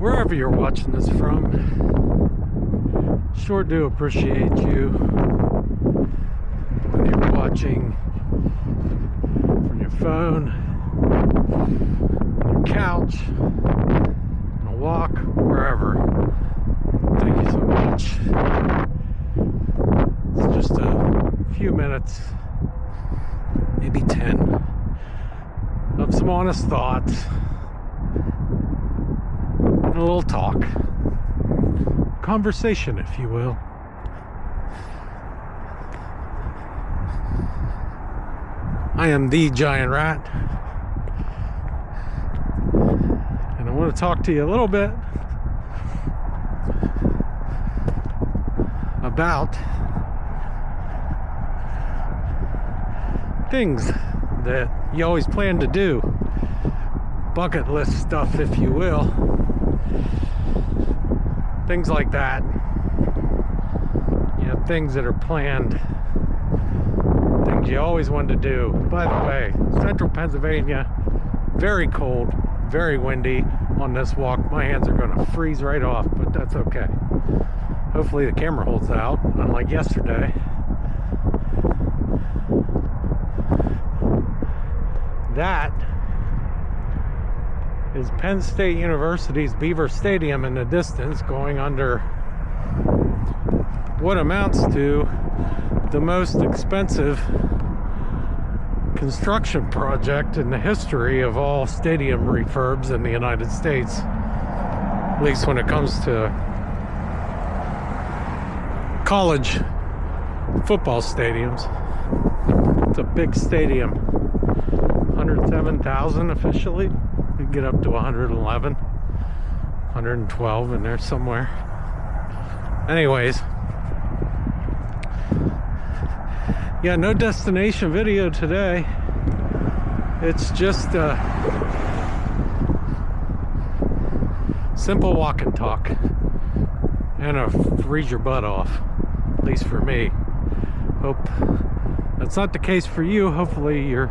wherever you're watching this from. Sure do appreciate you. Whether you're watching from your phone, on your couch, on a walk, wherever. Thank you so much. It's just a few minutes, maybe 10, of some honest thoughts and a little talk. Conversation, if you will. I am the Giant Rat, and I want to talk to you a little bit about things that you always plan to do, bucket list stuff, if you will. Things like that. You know, things that are planned, things you always wanted to do. By the way, central Pennsylvania, very cold, very windy on this walk. My hands are going to freeze right off, but that's okay. Hopefully the camera holds out, unlike yesterday. That is Penn State University's Beaver Stadium in the distance, going under what amounts to the most expensive construction project in the history of all stadium refurbs in the United States, at least when it comes to college football stadiums. It's a big stadium. 107,000 officially. You get up to 111, 112 in there somewhere. Anyways, yeah, no destination video today. It's just a simple walk and talk and a freeze your butt off, at least for me. Hope that's not the case for you. Hopefully you're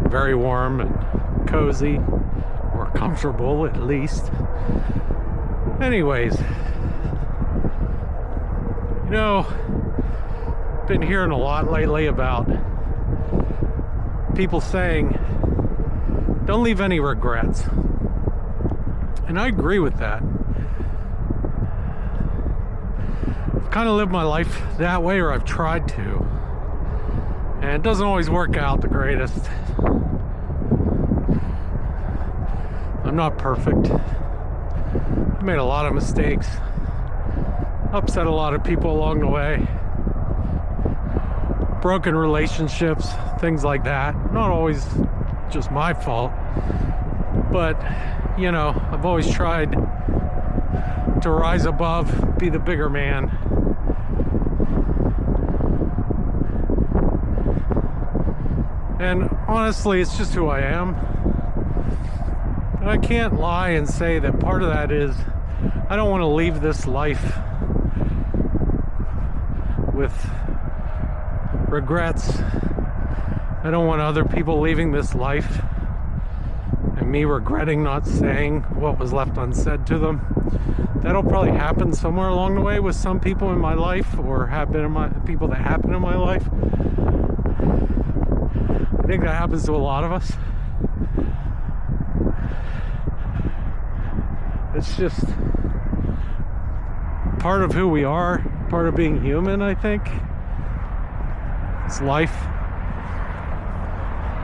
very warm and cozy, or comfortable at least. Anyways, you know, been hearing a lot lately about people saying don't leave any regrets, and I agree with that. I've kind of lived my life that way, or I've tried to, and it doesn't always work out the greatest. I'm not perfect. I've made a lot of mistakes, upset a lot of people along the way, broken relationships, things like that. Not always just my fault, but you know, I've always tried to rise above, be the bigger man. And honestly, it's just who I am. I can't lie and say that part of that is I don't want to leave this life with regrets. I don't want other people leaving this life and me regretting not saying what was left unsaid to them. That'll probably happen somewhere along the way with some people in my life, or have been in my people that happen in my life. I think that happens to a lot of us. It's just part of who we are, part of being human, I think. It's life.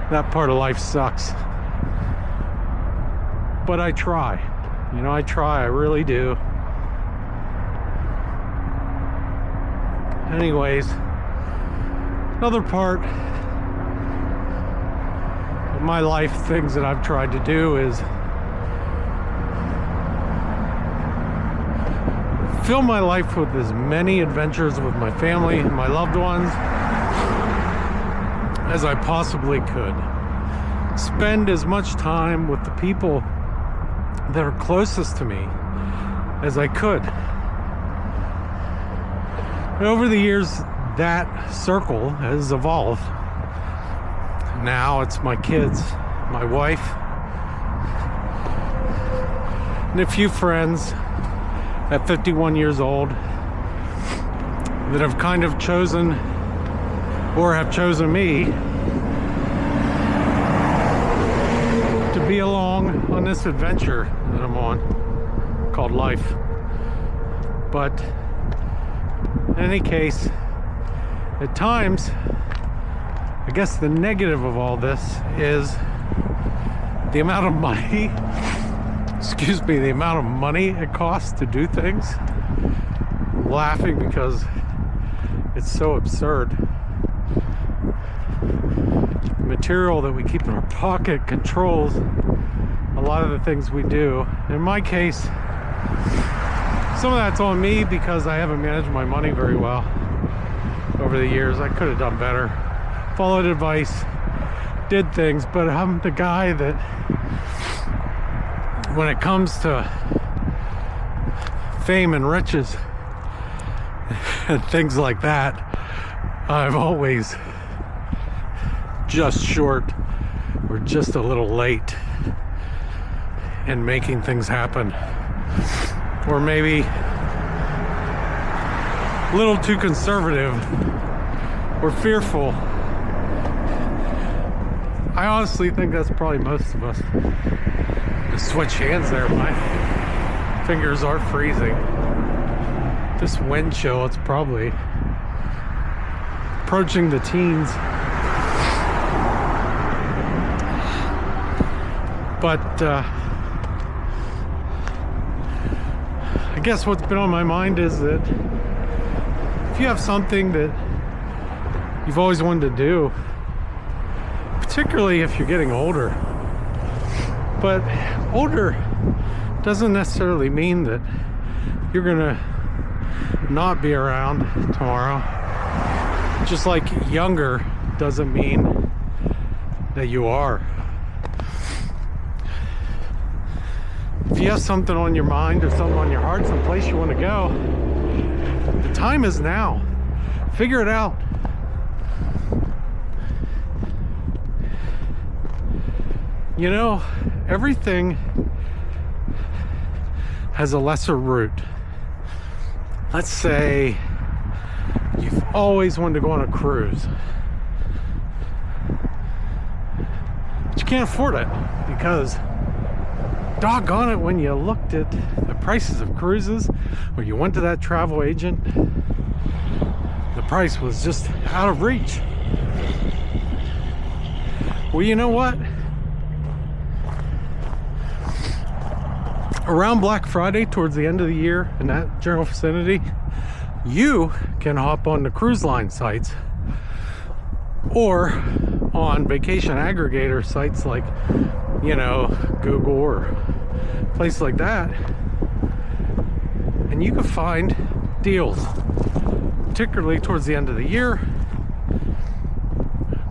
That part of life sucks. But I try. You know, I try, I really do. Anyways, another part of my life, things that I've tried to do is fill my life with as many adventures with my family and my loved ones as I possibly could. Spend as much time with the people that are closest to me as I could. And over the years, that circle has evolved. Now it's my kids, my wife, and a few friends at 51 years old that have kind of chosen or have chosen me to be along on this adventure that I'm on called life. But in any case, at times, I guess the negative of all this is the amount of money, the amount of money it costs to do things. I'm laughing because it's so absurd. The material that we keep in our pocket controls a lot of the things we do. In my case, some of that's on me because I haven't managed my money very well over the years. I could have done better. Followed advice, did things, but I'm the guy that when it comes to fame and riches and things like that, I'm always just short or just a little late in making things happen, or maybe a little too conservative or fearful. I honestly think that's probably most of us. Just switch hands there, my fingers are freezing. This wind chill, it's probably approaching the teens. But I guess what's been on my mind is that if you have something that you've always wanted to do, particularly if you're getting older, but older doesn't necessarily mean that you're gonna not be around tomorrow. Just like younger doesn't mean that you are. If you have something on your mind or something on your heart, some place you want to go, the time is now. Figure it out. You know, everything has a lesser root. Let's say you've always wanted to go on a cruise, but you can't afford it because doggone it, when you looked at the prices of cruises or you went to that travel agent, the price was just out of reach. Well, you know what? Around Black Friday, towards the end of the year, in that general vicinity, you can hop on the cruise line sites or on vacation aggregator sites like, you know, Google or places like that, and you can find deals, particularly towards the end of the year.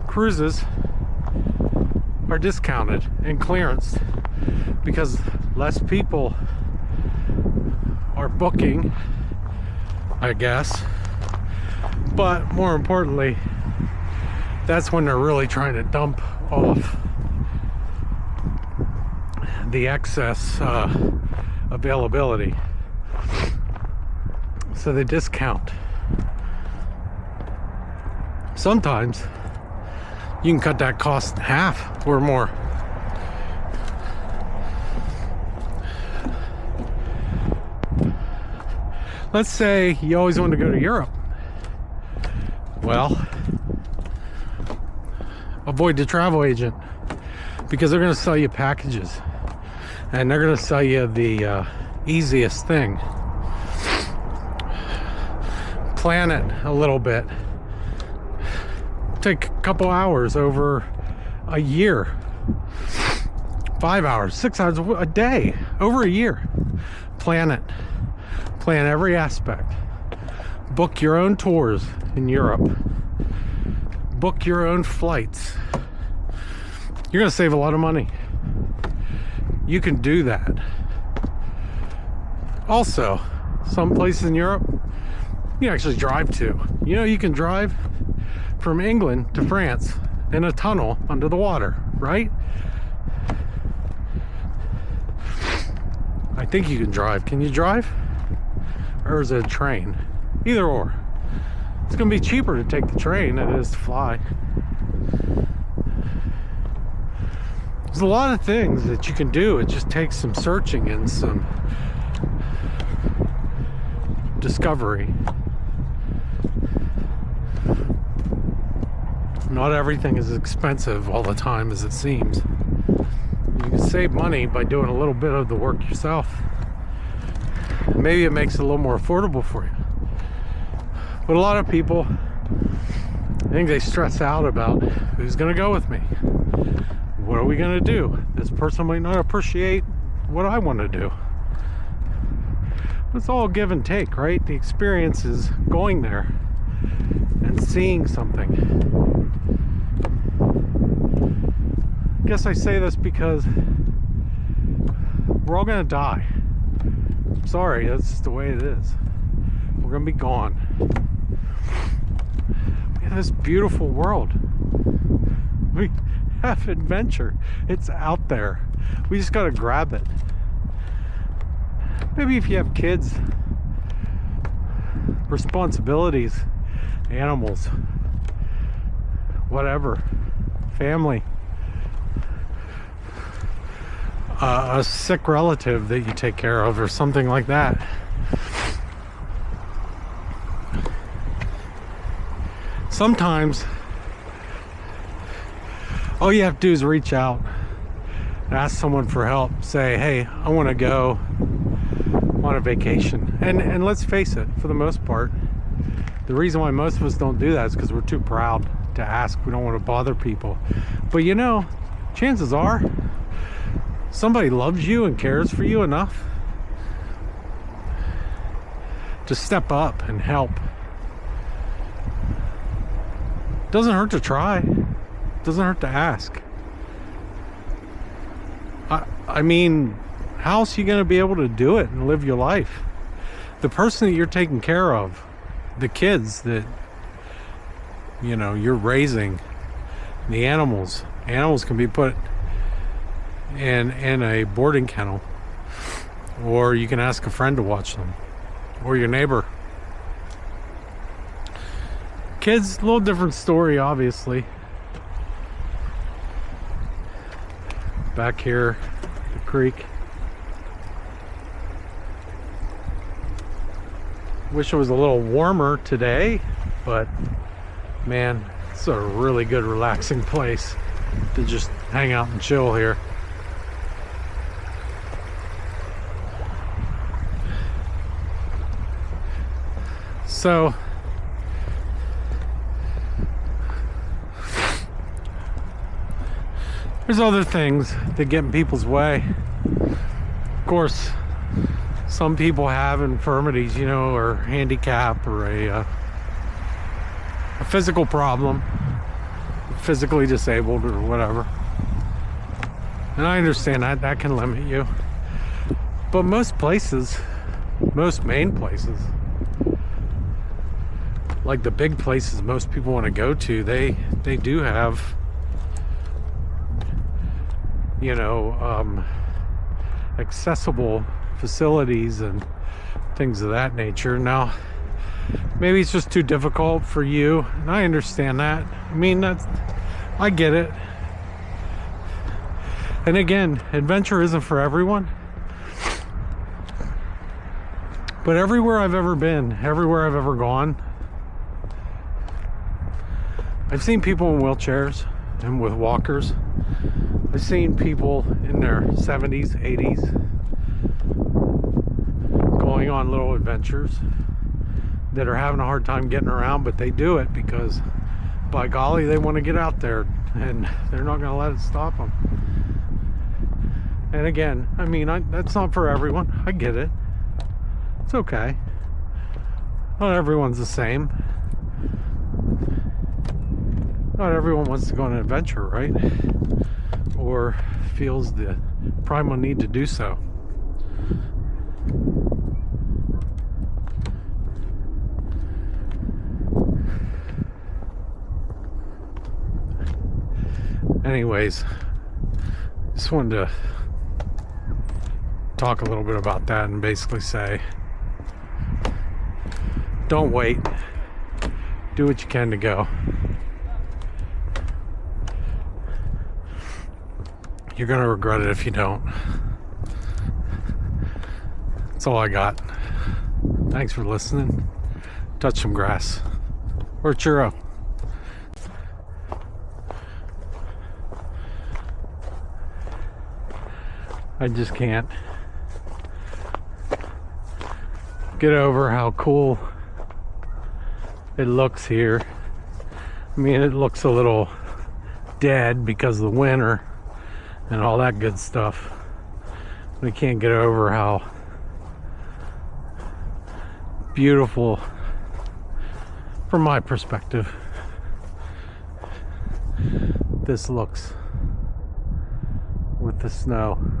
Cruises are discounted and clearanced because less people are booking, I guess. But more importantly, that's when they're really trying to dump off the excess availability. So they discount. Sometimes you can cut that cost in half or more. Let's say you always want to go to Europe. Well, avoid the travel agent because they're going to sell you packages and they're going to sell you the easiest thing. Plan it a little bit. Take a couple hours over a year. 5 hours, 6 hours a day, over a year. Plan it. Plan every aspect. Book your own tours in Europe. Book your own flights. You're going to save a lot of money. You can do that. Also, some places in Europe you can actually drive to. You know, you can drive from England to France in a tunnel under the water, right? I I think you can drive. Can you drive? Or is it a train? Either or. It's gonna be cheaper to take the train than it is to fly. There's a lot of things that you can do. It just takes some searching and some discovery. Not everything is as expensive all the time as it seems. You can save money by doing a little bit of the work yourself. Maybe it makes it a little more affordable for you. But a lot of people, I think they stress out about who's gonna go with me. What are we gonna do? This person might not appreciate what I want to do. It's all give and take, right? The experience is going there and seeing something. I guess I say this because we're all gonna die. I'm sorry, that's just the way it is. We're gonna be gone. We have this beautiful world. We have adventure. It's out there. We just gotta grab it. Maybe if you have kids, responsibilities, animals, whatever, family, a sick relative that you take care of or something like that. Sometimes all you have to do is reach out, ask someone for help, say, hey, I want to go on a vacation. And let's face it, for the most part, the reason why most of us don't do that is because we're too proud to ask. We don't want to bother people. But you know, chances are somebody loves you and cares for you enough to step up and help. Doesn't hurt to try. Doesn't hurt to ask. I mean, how else are you going to be able to do it and live your life? The person that you're taking care of, the kids that, you know, you're raising, the animals can be put in a boarding kennel, or you can ask a friend to watch them, or your neighbor. Kids, a little different story, obviously. Back here, the creek. Wish it was a little warmer today, but man, it's a really good relaxing place to just hang out and chill here. So there's other things that get in people's way. Of course, some people have infirmities, you know, or handicap, or a physical problem, physically disabled or whatever. And I understand that can limit you. But most places, most main places, like the big places most people want to go to, they do have, you know, accessible facilities and things of that nature. Now, maybe it's just too difficult for you, and I understand that. I mean, I get it. And again, adventure isn't for everyone. But everywhere I've ever been, everywhere I've ever gone, I've seen people in wheelchairs and with walkers. I've seen people in their 70s, 80s going on little adventures that are having a hard time getting around, but they do it because, by golly, they want to get out there, and they're not going to let it stop them. And again, I mean, that's not for everyone. I get it. It's okay. Not everyone's the same. Not everyone wants to go on an adventure, right? Or feels the primal need to do so. Anyways, just wanted to talk a little bit about that and basically say, don't wait. Do what you can to go. You're gonna regret it if you don't. That's all I got. Thanks for listening. Touch some grass. Or churro. I just can't get over how cool it looks here. I mean, it looks a little dead because of the winter and all that good stuff. But I can't get over how beautiful, from my perspective, this looks with the snow.